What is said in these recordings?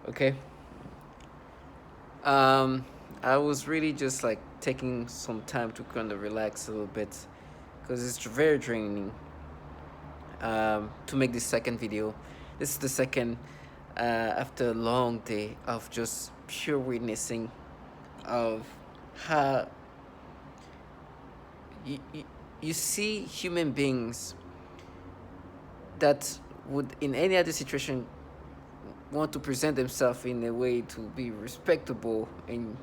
Okay. Um, I was really just like taking some time to kind of relax a little bit because it's very draining. To make this second video, this is the second after a long day of just pure witnessing of how you you see human beings that would in any other situation want to present themselves in a way to be respectable and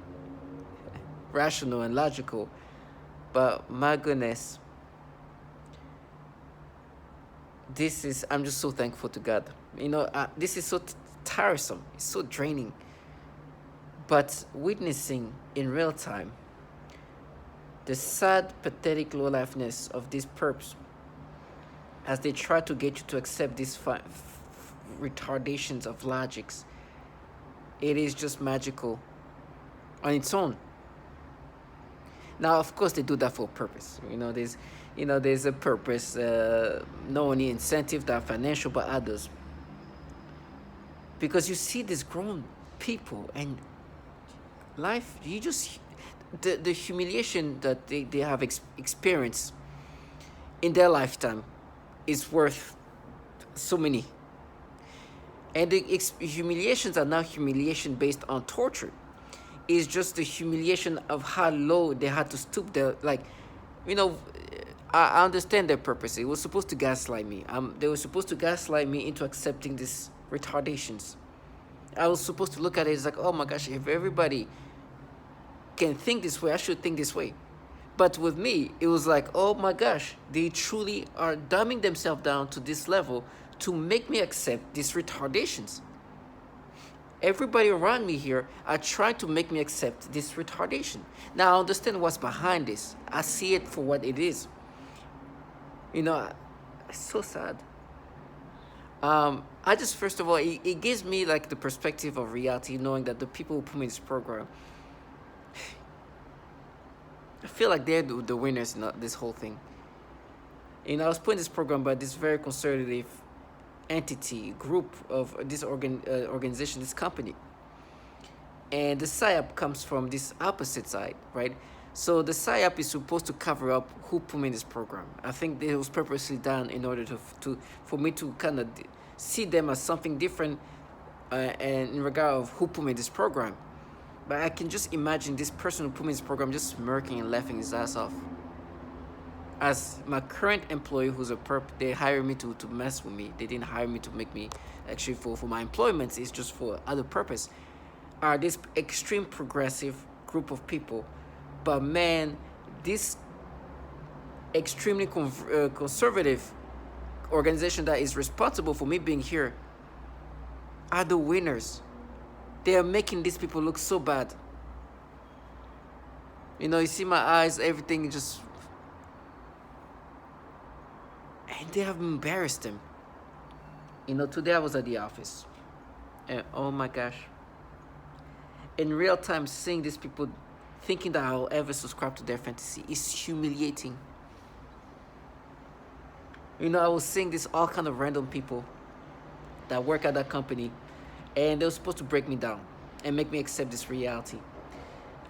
rational and logical. But my goodness, I'm just so thankful to God. This is so tiresome, it's so draining. But witnessing in real time the sad, pathetic lowlifeness of these perps as they try to get you to accept these retardations of logics, it is just magical on its own. Now, of course, they do that for a purpose. There's a purpose, not only incentive that are financial, but others. Because you see these grown people and life, the humiliation that they have experienced in their lifetime is worth so many. And the humiliations are not humiliation based on torture. It's just the humiliation of how low they had to stoop their, like, you know, I understand their purpose. It was supposed to gaslight me. They were supposed to gaslight me into accepting these retardations. I was supposed to look at it as like, oh my gosh, if everybody can think this way, I should think this way. But with me, it was like, oh my gosh, they truly are dumbing themselves down to this level to make me accept these retardations. Everybody around me here are trying to make me accept this retardation. Now I understand what's behind this. I see it for what it is. It's so sad. I just, first of all, it gives me like the perspective of reality, knowing that the people who put me in this program, I feel like they're the winners in this whole thing. I was put in this program by this very conservative entity, group of this organization, this company. And the psyop comes from this opposite side, right? So the psyop is supposed to cover up who put me in this program. I think it was purposely done in order for me to kind of see them as something different, and in regard of who put me in this program. But I can just imagine this person who put me in this program just smirking and laughing his ass off. As my current employee, who's a perp, they hire me to mess with me. They didn't hire me to make me actually for my employment. It's just for other purpose. Are this extreme progressive group of people, but man, this extremely conservative organization that is responsible for me being here are the winners. They are making these people look so bad. You see my eyes, everything just, and they have embarrassed them. Today I was at the office, and oh my gosh, in real time, seeing these people thinking that I'll ever subscribe to their fantasy is humiliating. I was seeing this all kind of random people that work at that company, and they were supposed to break me down and make me accept this reality.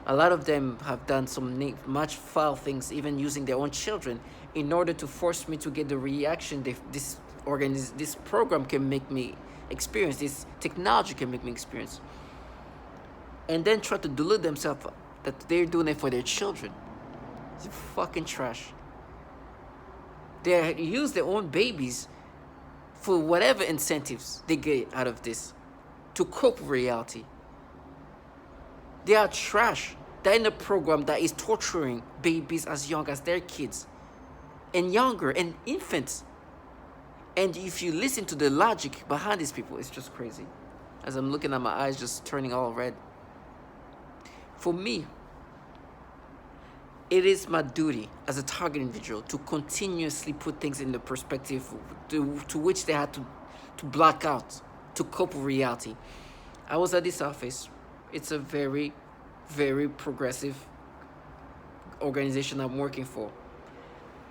A lot of them have done some much foul things, even using their own children, in order to force me to get the reaction this program can make me experience, this technology can make me experience. And then try to delude themselves that they're doing it for their children. It's fucking trash. They use their own babies for whatever incentives they get out of this to cope with reality. They are trash. They're in a program that is torturing babies as young as their kids and younger, and infants. And if you listen to the logic behind these people, it's just crazy. As I'm looking at my eyes just turning all red. For me, it is my duty as a target individual to continuously put things in the perspective to which they had to block out to cope with reality. I was at this office. It's a very, very progressive organization I'm working for.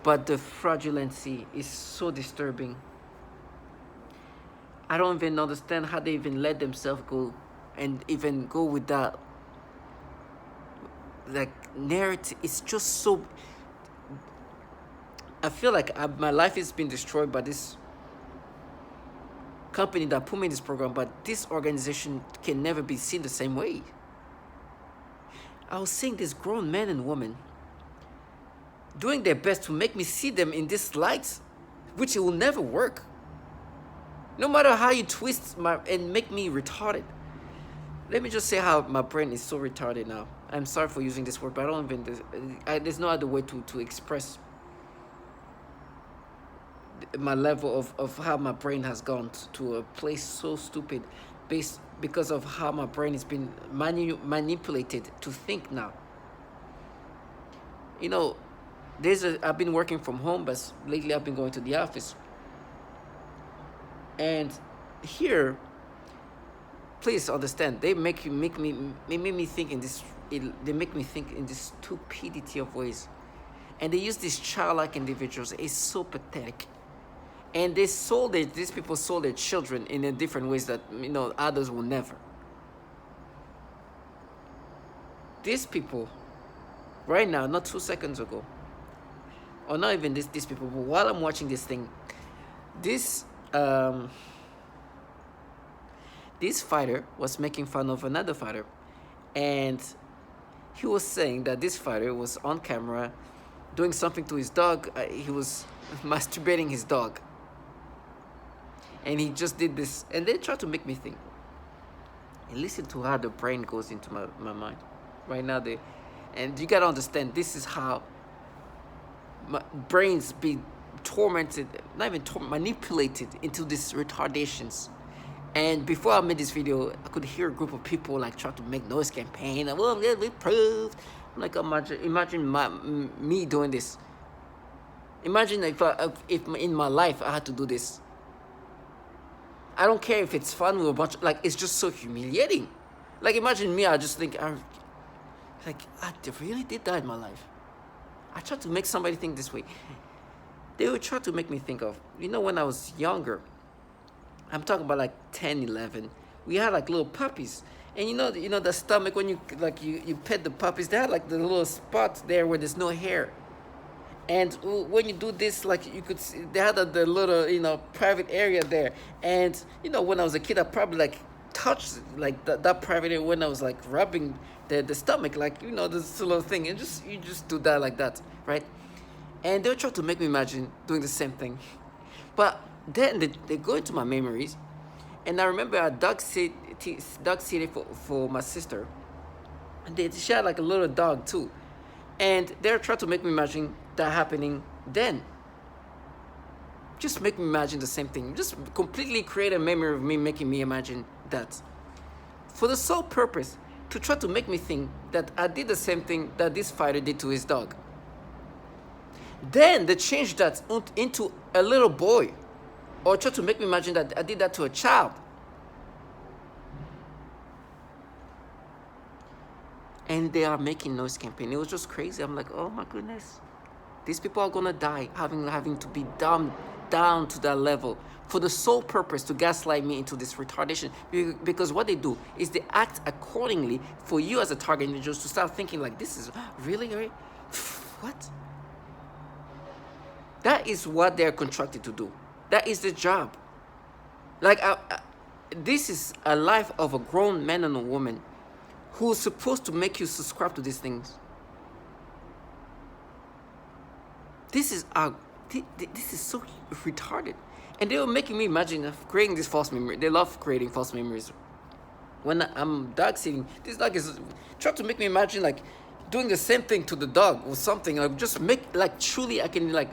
But the fraudulency is so disturbing. I don't even understand how they even let themselves go and even go with that like narrative. It's just so, I feel like my life is being destroyed by this company that put me in this program, but this organization can never be seen the same way. I was seeing these grown men and women doing their best to make me see them in this light, which it will never work. No matter how you twist and make me retarded. Let me just say how my brain is so retarded now. I'm sorry for using this word, but I don't even, there's no other way to express my level of how my brain has gone to a place so stupid because of how my brain has been manipulated to think now. You know, I've been working from home, but lately I've been going to the office. And here, please understand, they make me think in this. They make me think in this stupidity of ways, and they use these childlike individuals. It's so pathetic, and these people sold their children in a different ways that others will never. These people, right now, not 2 seconds ago, or not even these people, but while I'm watching this thing, this fighter was making fun of another fighter, and he was saying that this fighter was on camera doing something to his dog. He was masturbating his dog, and he just did this, and they tried to make me think. And listen to how the brain goes into my mind right now. And you gotta understand, this is how my brains be tormented, not even manipulated into these retardations. And before I made this video, I could hear a group of people like try to make noise campaign. Well, we proved. I'm like, imagine me doing this. Imagine if in my life I had to do this. I don't care if it's fun or a bunch. Like, it's just so humiliating. Like, imagine me. I just think, I really did that in my life. I tried to make somebody think this way. They would try to make me think of, when I was younger. I'm talking about like 10, 11. We had like little puppies. And the stomach, when you pet the puppies, they had like the little spot there where there's no hair. And when you do this, like you could see, they had the little, private area there. And, when I was a kid, I probably like touched like that private area when I was like rubbing the stomach, like, this little thing. And you just do that like that, right? And they'll try to make me imagine doing the same thing. But then they go into my memories, and I remember I dog sitting for my sister, and she had like a little dog too, and they're trying to make me imagine that happening then. Just make me imagine the same thing. Just completely create a memory of me making me imagine that, for the sole purpose to try to make me think that I did the same thing that this fighter did to his dog. Then they changed that into a little boy. Or try to make me imagine that I did that to a child. And they are making noise campaign. It was just crazy. I'm like, oh my goodness. These people are gonna die having to be dumbed down to that level for the sole purpose to gaslight me into this retardation. Because what they do is they act accordingly for you as a target individual to start thinking like, this is really what? That is what they're contracted to do. That is the job. Like, this is a life of a grown man and a woman who's supposed to make you subscribe to these things. This is so retarded. And they were making me imagine of creating this false memory. They love creating false memories. When I'm dog sitting, this dog is trying to make me imagine like doing the same thing to the dog or something. Like, just make, like, truly I can, like,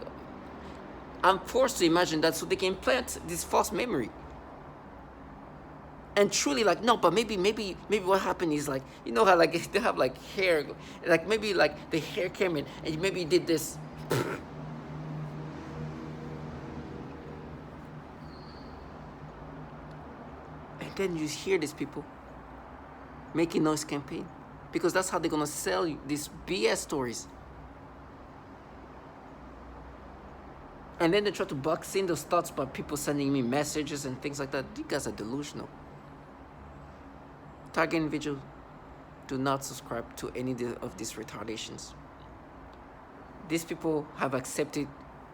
I'm forced to imagine that so they can implant this false memory. And truly, like, no, but maybe what happened is, like, how like they have like hair, like maybe like the hair came in and maybe did this. And then you hear these people making noise campaign, because that's how they're gonna sell you these BS stories. And then they try to box in those thoughts by people sending me messages and things like that. You guys are delusional. Target individuals, do not subscribe to any of these retardations. These people have accepted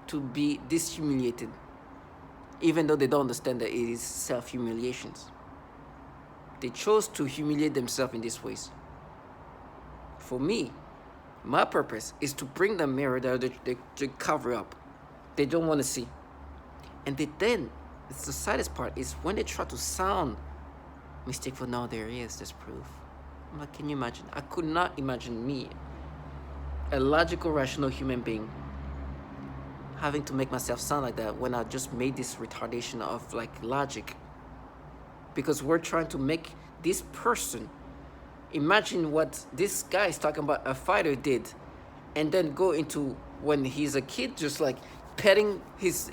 to be this humiliated, even though they don't understand that it is self-humiliations. They chose to humiliate themselves in these ways. For me, my purpose is to bring the mirror that they cover up. They don't want to see. And then, it's the saddest part is when they try to sound mistakeful. No, there is this proof. I'm like, can you imagine? I could not imagine me, a logical, rational human being, having to make myself sound like that when I just made this retardation of like logic. Because we're trying to make this person imagine what this guy is talking about a fighter did, and then go into when he's a kid, just like petting his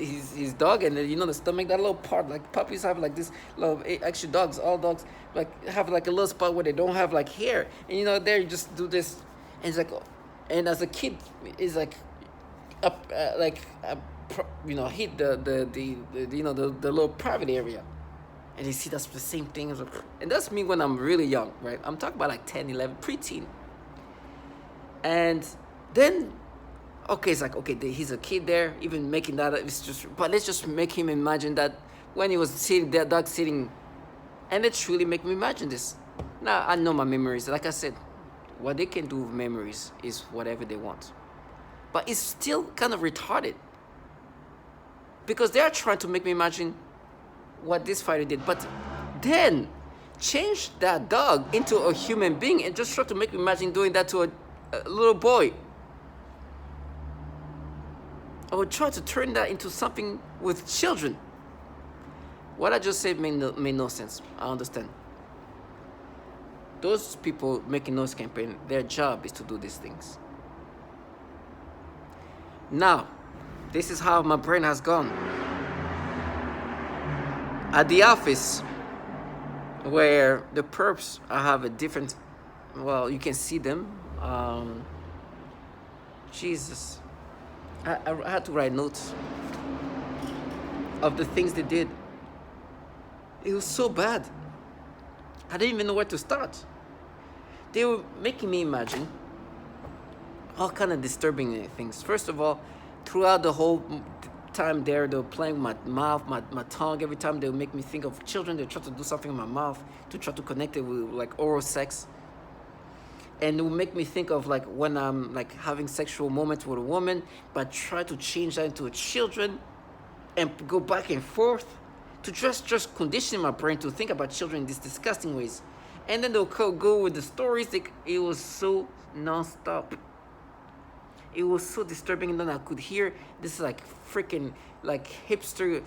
dog, and then, you know, the stomach, that little part, like puppies have like this little, actually dogs, all dogs like have like a little spot where they don't have like hair, and you know, there you just do this, and it's like, and as a kid is like up you know, hit the you know, the little private area, and you see that's the same thing as and that's me when I'm really young, right? I'm talking about like 10, 11, preteen. And then okay, it's like, okay, he's a kid there, even making that, it's just, but let's just make him imagine that when he was sitting there, dog sitting, and it truly make me imagine this. Now, I know my memories, like I said, what they can do with memories is whatever they want. But it's still kind of retarded, because they're trying to make me imagine what this fighter did, but then change that dog into a human being and just try to make me imagine doing that to a little boy. I would try to turn that into something with children. What I just said made no sense. I understand. Those people making noise campaign, their job is to do these things. Now, this is how my brain has gone. At the office, where the perps, I have a different, well, you can see them. Jesus. I had to write notes of the things they did. It was so bad. I didn't even know where to start. They were making me imagine all kind of disturbing things. First of all, throughout the whole time there, they were playing with my mouth, my tongue. Every time they would make me think of children, they try to do something in my mouth to try to connect it with like oral sex. And it will make me think of like when I'm like having sexual moments with a woman, but try to change that into a children and go back and forth to just condition my brain to think about children in these disgusting ways. And then they'll go with the stories. It was so nonstop. It was so disturbing. And then I could hear this like freaking like hipster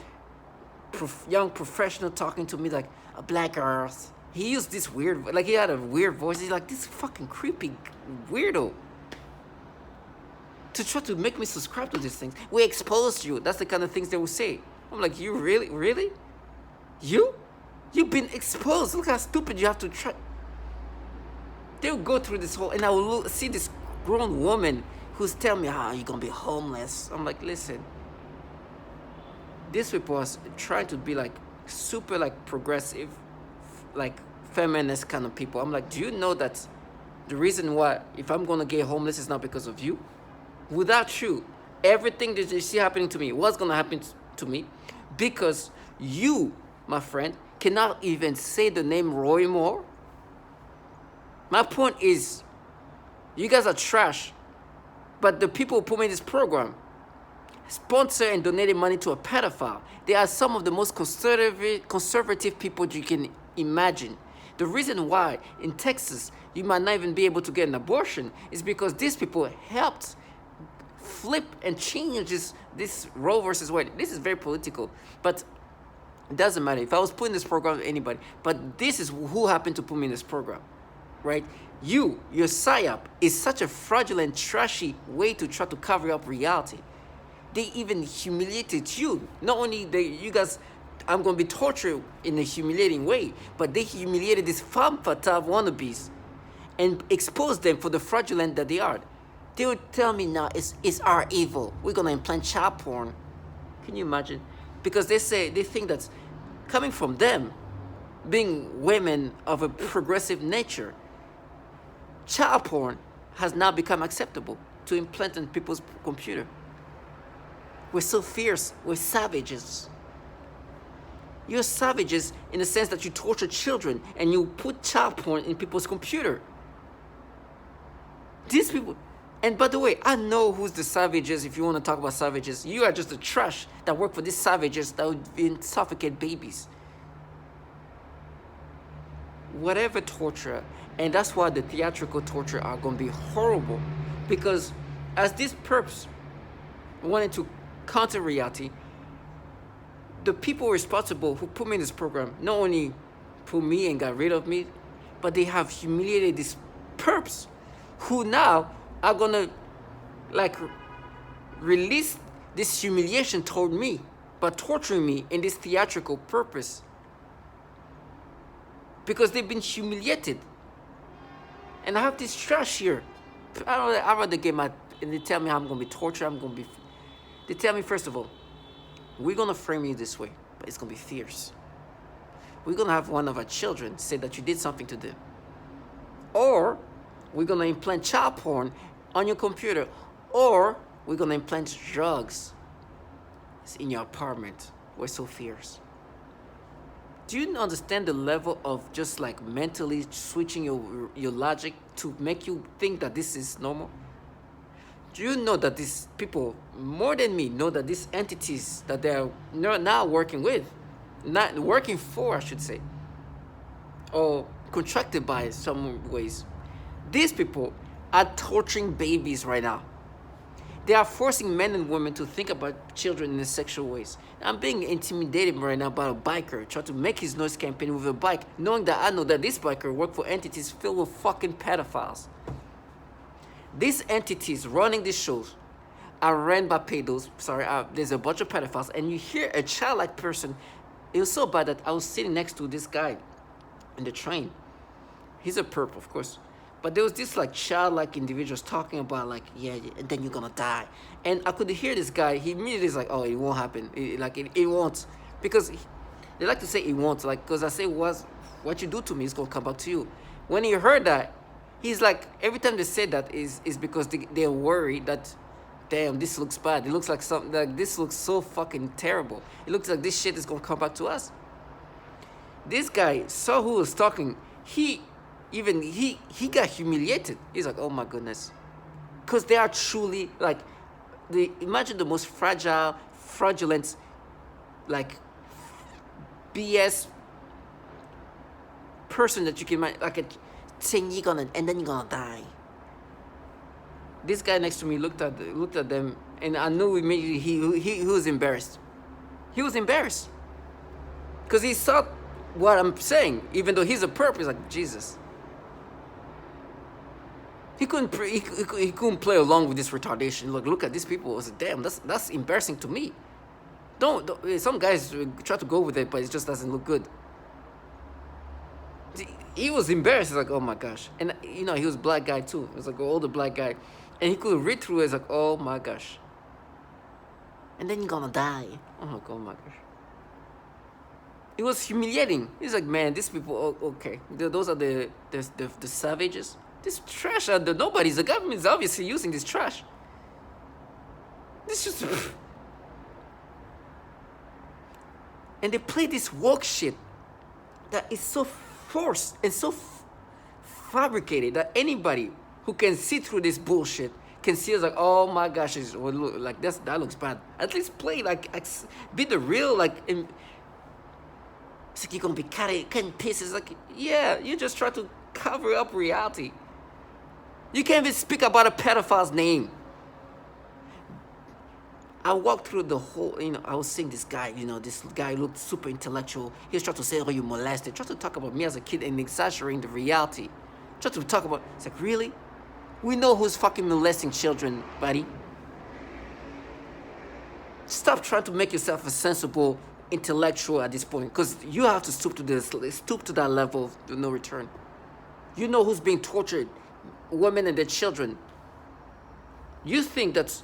young professional talking to me like a black earth. He used this weird, like he had a weird voice. He's like, this fucking creepy weirdo. To try to make me subscribe to these things. We exposed you. That's the kind of things they will say. I'm like, you really? You've been exposed. Look how stupid you have to try. They'll go through this whole, and I will see this grown woman who's telling me, you're going to be homeless. I'm like, listen. This people was trying to be like super like progressive, like feminist kind of people. I'm like, do you know that the reason why if I'm gonna get homeless is not because of you? Without you, everything that you see happening to me, what's gonna happen to me? Because you, my friend, cannot even say the name Roy Moore. My point is, you guys are trash, but the people who put me in this program sponsor and donated money to a pedophile. They are some of the most conservative people you can imagine. The reason why in Texas you might not even be able to get an abortion is because these people helped flip and change this Roe versus Wade. This is very political, but it doesn't matter. If I was putting this program with anybody, but this is who happened to put me in this program, right? Your psyop is such a fraudulent, trashy way to try to cover up reality. They even humiliated you. Not only you guys, I'm going to be tortured in a humiliating way, but they humiliated these femme fatale wannabes and exposed them for the fraudulent that they are. They would tell me now, it's our evil. We're going to implant child porn. Can you imagine? Because they think that's coming from them. being women of a progressive nature, child porn has now become acceptable to implant in people's computer. We're so fierce. We're savages. You're savages in the sense that you torture children and you put child porn in people's computer. These people, and by the way, I know who's the savages. If you want to talk about savages, you are just the trash that work for these savages that would suffocate babies. Whatever torture, and that's why the theatrical torture are going to be horrible, because as these perps wanted to counter reality, the people responsible who put me in this program not only put me and got rid of me, but they have humiliated these perps who now are gonna like release this humiliation toward me by torturing me in this theatrical purpose, because they've been humiliated. And I have this trash here. I'd rather get my, and they tell me I'm gonna be tortured, they tell me, first of all, we're gonna frame you this way, but it's gonna be fierce. We're gonna have one of our children say that you did something to them. Or we're gonna implant child porn on your computer. Or we're gonna implant drugs in your apartment. We're so fierce. Do you understand the level of just like mentally switching your logic to make you think that this is normal? Do you know that these people, more than me, know that these entities that they're now working with, not working for, I should say, or contracted by in some ways, these people are torturing babies right now. They are forcing men and women to think about children in sexual ways. I'm being intimidated right now by a biker trying to make his noise campaign with a bike, knowing that I know that this biker works for entities filled with fucking pedophiles. These entities running these shows are ran by pedos. There's a bunch of pedophiles, and you hear a childlike person. It was so bad that I was sitting next to this guy in the train. He's a perp, of course. But there was this like childlike individuals talking about like, yeah, and then you're gonna die. And I could hear this guy, he immediately is like, oh, it won't happen. It won't. Because they like to say it won't. Like, because I say, what you do to me is gonna come back to you. When he heard that, he's like, every time they say that is because they're worried that, damn, this looks bad. It looks like something, like this looks so fucking terrible. It looks like this shit is gonna come back to us. This guy saw who was talking. He got humiliated. He's like, oh my goodness. Because they are truly like, imagine the most fraudulent, like BS person that you can imagine, like saying and then you're gonna die. This guy next to me looked at them, and I knew immediately he was embarrassed. He was embarrassed because he saw what I'm saying, even though he's a perp. He's like, Jesus. He couldn't play along with this retardation. Look at these people. I was like, damn, that's embarrassing to me. Don't some guys try to go with it, but it just doesn't look good. He was embarrassed. He's like, oh my gosh. And he was a black guy too. He was like an older black guy. And he could read through it. He's like, oh my gosh. And then you're gonna die. I'm like, oh my gosh. It was humiliating. He's like, man, these people, okay. Those are the savages. This trash, the government is obviously using this trash. This just... And they play this woke shit that is so forced and so fabricated that anybody who can see through this bullshit can see us like, oh my gosh, like that looks bad. At least play like be the real like. It's like you're gonna be cutting pieces. Like, yeah, you just try to cover up reality. You can't even speak about a pedophile's name. I walked through the whole, I was seeing this guy, this guy looked super intellectual. He was trying to say, oh, you molested. Trying to talk about me as a kid and exaggerating the reality. Trying to talk about, it's like, really? We know who's fucking molesting children, buddy. Stop trying to make yourself a sensible intellectual at this point, because you have to stoop to that level of no return. You know who's being tortured. Women and their children. You think that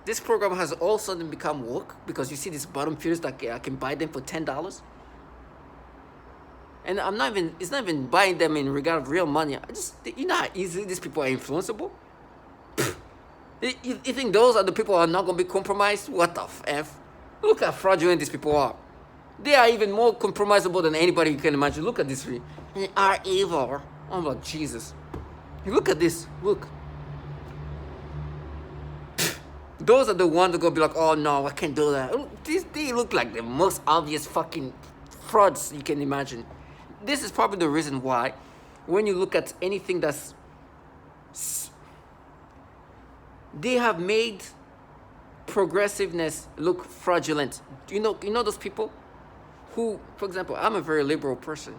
this program has all of a sudden become woke because you see these bottom feeders that I can buy them for $10? And it's not even buying them in regard of real money. You know how easily these people are influenceable? You think those are the people who are not going to be compromised? What the F? Look how fraudulent these people are. They are even more compromisable than anybody you can imagine. Look at this. They are evil. Oh my Jesus. Look at this. Look. Those are the ones that go be like, oh no, I can't do that. They look like the most obvious fucking frauds you can imagine. This is probably the reason why, when you look at anything that's, they have made progressiveness look fraudulent. You know those people who, for example, I'm a very liberal person,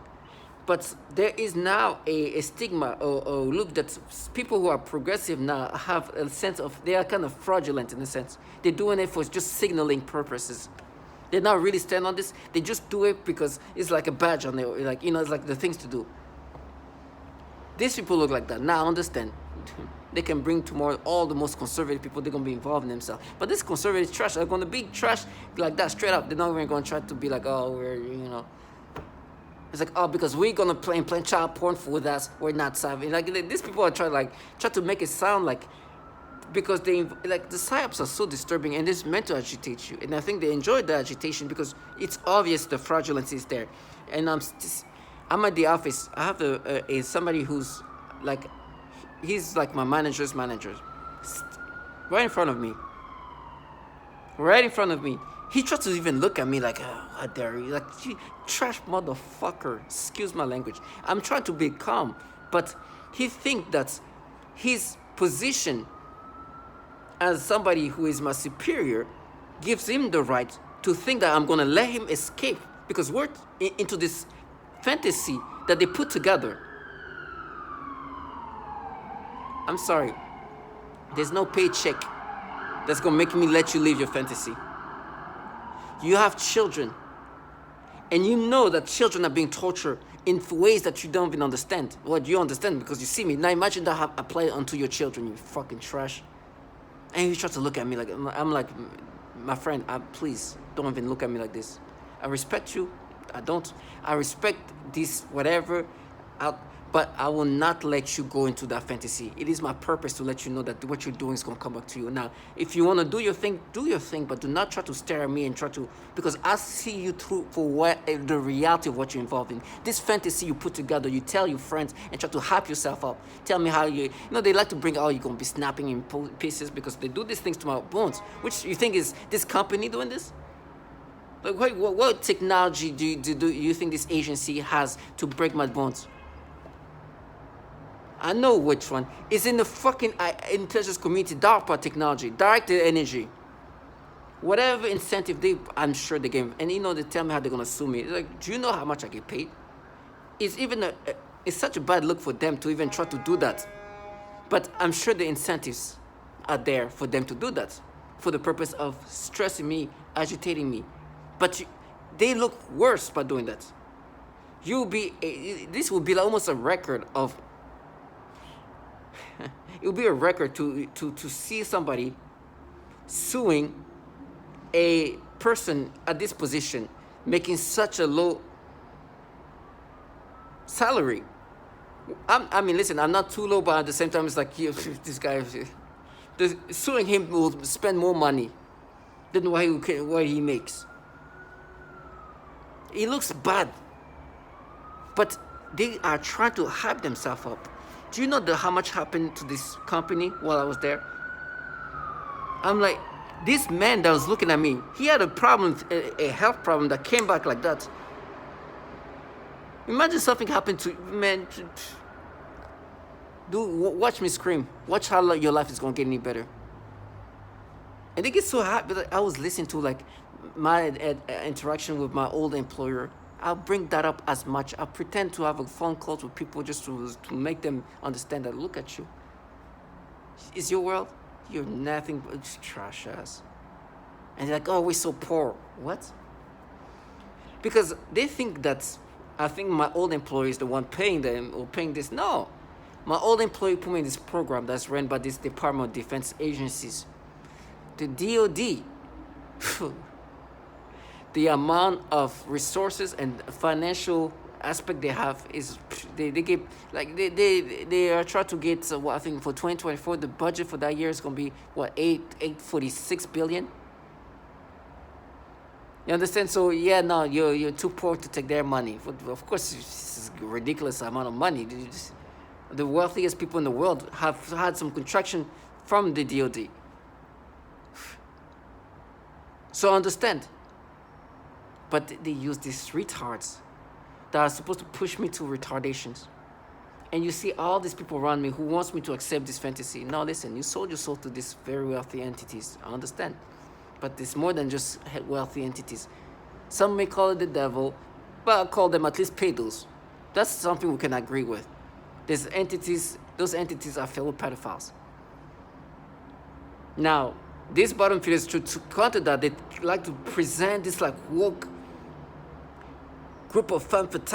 but there is now a stigma or look that people who are progressive now have a sense of, they are kind of fraudulent in a sense. They're doing it for just signaling purposes. They're not really stand on this. They just do it because it's like a badge on their, like, it's like the things to do. These people look like that. Now I understand. They can bring tomorrow all the most conservative people. They're going to be involved in themselves. But this conservative trash are going to be trash like that straight up. They're not even going to try to be like, oh, we're. It's like, oh, because we're going to play child porn with us. We're not savvy. Like, these people are try to make it sound like, because the psyops are so disturbing and it's meant to agitate you. And I think they enjoy the agitation because it's obvious the fraudulence is there. And I'm at the office. I have somebody who's like, he's like my manager's manager. Right in front of me. He tried to even look at me like, oh, how dare you? Like, trash motherfucker. Excuse my language. I'm trying to be calm. But he thinks that his position as somebody who is my superior gives him the right to think that I'm going to let him escape because we're into this fantasy that they put together. I'm sorry. There's no paycheck that's going to make me let you live your fantasy. You have children. And you know that children are being tortured in ways that you don't even understand. Well, you understand because you see me. Now imagine that applied onto your children, you fucking trash. And you try to look at me like, I'm like, my friend, please, don't even look at me like this. I respect you. I respect this, whatever. But I will not let you go into that fantasy. It is my purpose to let you know that what you're doing is going to come back to you. Now, if you want to do your thing, but do not try to stare at me and because I see you through for the reality of what you're involved in. This fantasy you put together, you tell your friends and try to hype yourself up. Tell me how they like to bring, oh, you're going to be snapping in pieces because they do these things to my bones. Which you think is this company doing this? Like, what technology do you think this agency has to break my bones? I know which one. It's in the fucking intelligence community, DARPA technology, directed energy. Whatever incentive I'm sure they give. And they tell me how they're going to sue me. It's like, do you know how much I get paid? It's such a bad look for them to even try to do that. But I'm sure the incentives are there for them to do that. For the purpose of stressing me, agitating me. But they look worse by doing that. This will be almost a record of... It would be a record to see somebody suing a person at this position making such a low salary. I mean, listen, I'm not too low, but at the same time, it's like, this guy, suing him will spend more money than what he makes. It looks bad, but they are trying to hype themselves up. Do you know how much happened to this company while I was there? I'm like, this man that was looking at me, he had a problem, a health problem that came back like that. Imagine something happened to man. Watch me scream. Watch how your life is going to get any better. And they get so happy that I was listening to like my interaction with my old employer. I'll bring that up as much. I'll pretend to have a phone call with people just to make them understand that, look at you. Is your world? You're nothing but just trash ass. And they're like, oh, we're so poor. What? Because they think that, I think my old employee is the one paying them or paying this. No. My old employee put me in this program that's run by this Department of Defense agencies. The DOD. The amount of resources and financial aspect they have is they get like they are trying to get what I think for 2024 the budget for that year is gonna be what 846 billion. You understand? So yeah, no, you're too poor to take their money. Of course, this is a ridiculous amount of money. The wealthiest people in the world have had some contraction from the DoD. So understand. But they use these retards that are supposed to push me to retardations. And you see all these people around me who wants me to accept this fantasy. No, listen, you sold your soul to these very wealthy entities. I understand. But it's more than just wealthy entities. Some may call it the devil, but I'll call them at least pedos. That's something we can agree with. Those entities are fellow pedophiles. Now, these bottom feeders, to counter that, they like to present this like woke group of femme fatales